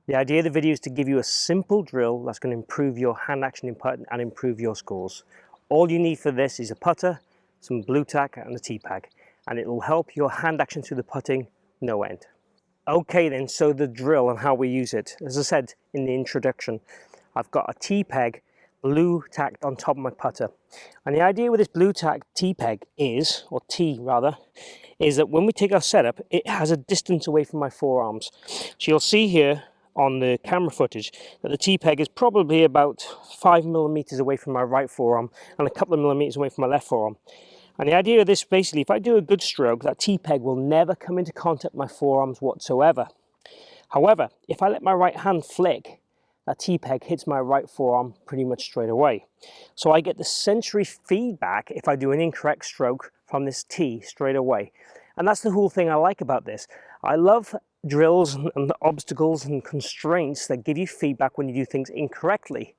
The idea of the video is to give you a simple drill that's going to improve your hand action in putting and improve your scores. All you need for this is a putter, some blue tack and a T-peg, and it will help your hand action through the putting no end. Okay then, so the drill and how we use it. As I said in the introduction, I've got a T-peg blue tacked on top of my putter. And the idea with this blue tack T-peg is, or T rather, is that when we take our setup, it has a distance away from my forearms. So you'll see here on the camera footage that the T-peg is probably about 5 millimeters away from my right forearm and a couple of millimeters away from my left forearm. And the idea of this, basically, if I do a good stroke, that T-peg will never come into contact with my forearms whatsoever. However, if I let my right hand flick, that T-peg hits my right forearm pretty much straight away. So I get the sensory feedback if I do an incorrect stroke from this T straight away. And that's the whole thing I like about this. I love drills and obstacles and constraints that give you feedback when you do things incorrectly.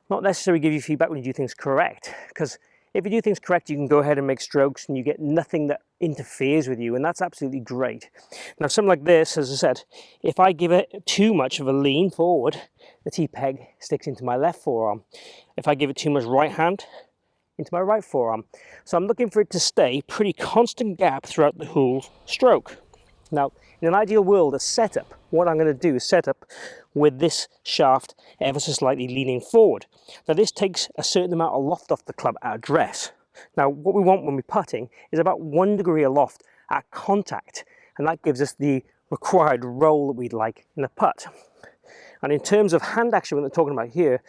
Not necessarily give you feedback when you do things correct, because if you do things correct, you can go ahead and make strokes and you get nothing that interferes with you, and that's absolutely great. Now, something like this, as I said, if I give it too much of a lean forward, the T-peg sticks into my left forearm. If I give it too much right hand, into my right forearm. So I'm looking for it to stay pretty constant gap throughout the whole stroke. Now, in an ideal world, a setup, what I'm going to do is set up with this shaft ever so slightly leaning forward. Now, this takes a certain amount of loft off the club at address. Now, what we want when we're putting is about 1 degree of loft at contact, and that gives us the required roll that we'd like in a putt. And in terms of hand action, what we're talking about here,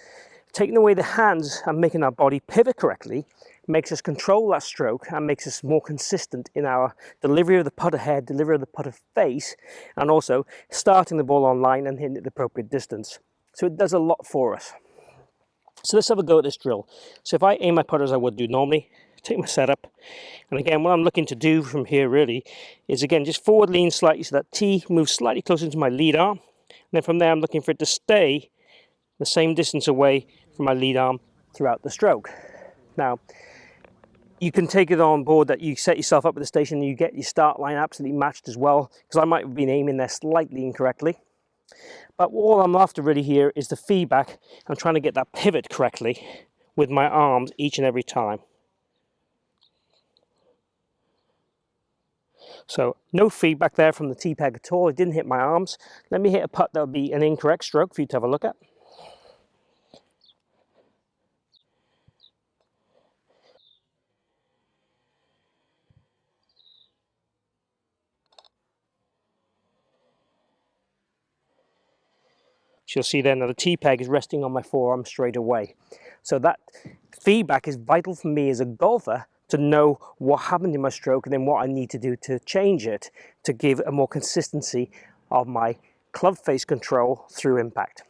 taking away the hands and making our body pivot correctly makes us control that stroke and makes us more consistent in our delivery of the putter head, delivery of the putter face, and also starting the ball on line and hitting it at the appropriate distance. So it does a lot for us. So let's have a go at this drill. So if I aim my putter as I would do normally, take my setup, and again what I'm looking to do from here really is again just forward lean slightly so that T moves slightly closer into my lead arm, and then from there I'm looking for it to stay the same distance away from my lead arm throughout the stroke. Now, you can take it on board that you set yourself up at the station and you get your start line absolutely matched as well, because I might have been aiming there slightly incorrectly. But all I'm after really here is the feedback. I'm trying to get that pivot correctly with my arms each and every time. So no feedback there from the T-peg at all. It didn't hit my arms. Let me hit a putt that would be an incorrect stroke for you to have a look at. So you'll see then that the T-peg is resting on my forearm straight away. So that feedback is vital for me as a golfer to know what happened in my stroke and then what I need to do to change it to give a more consistency of my club face control through impact.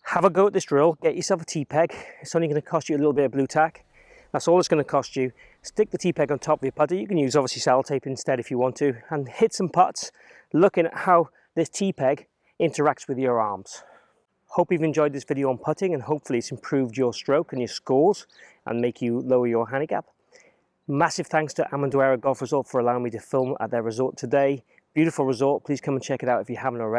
Have a go at this drill, get yourself a T-peg. It's only going to cost you a little bit of blue tack. That's all it's going to cost you. Stick the T-peg on top of your putter. You can use obviously sellotape instead if you want to, and hit some putts looking at how this T-peg interacts with your arms. Hope you've enjoyed this video on putting, and hopefully it's improved your stroke and your scores and make you lower your handicap. Massive thanks to GolfWRX Golf Resort for allowing me to film at their resort today. Beautiful resort. Please come and check it out if you haven't already.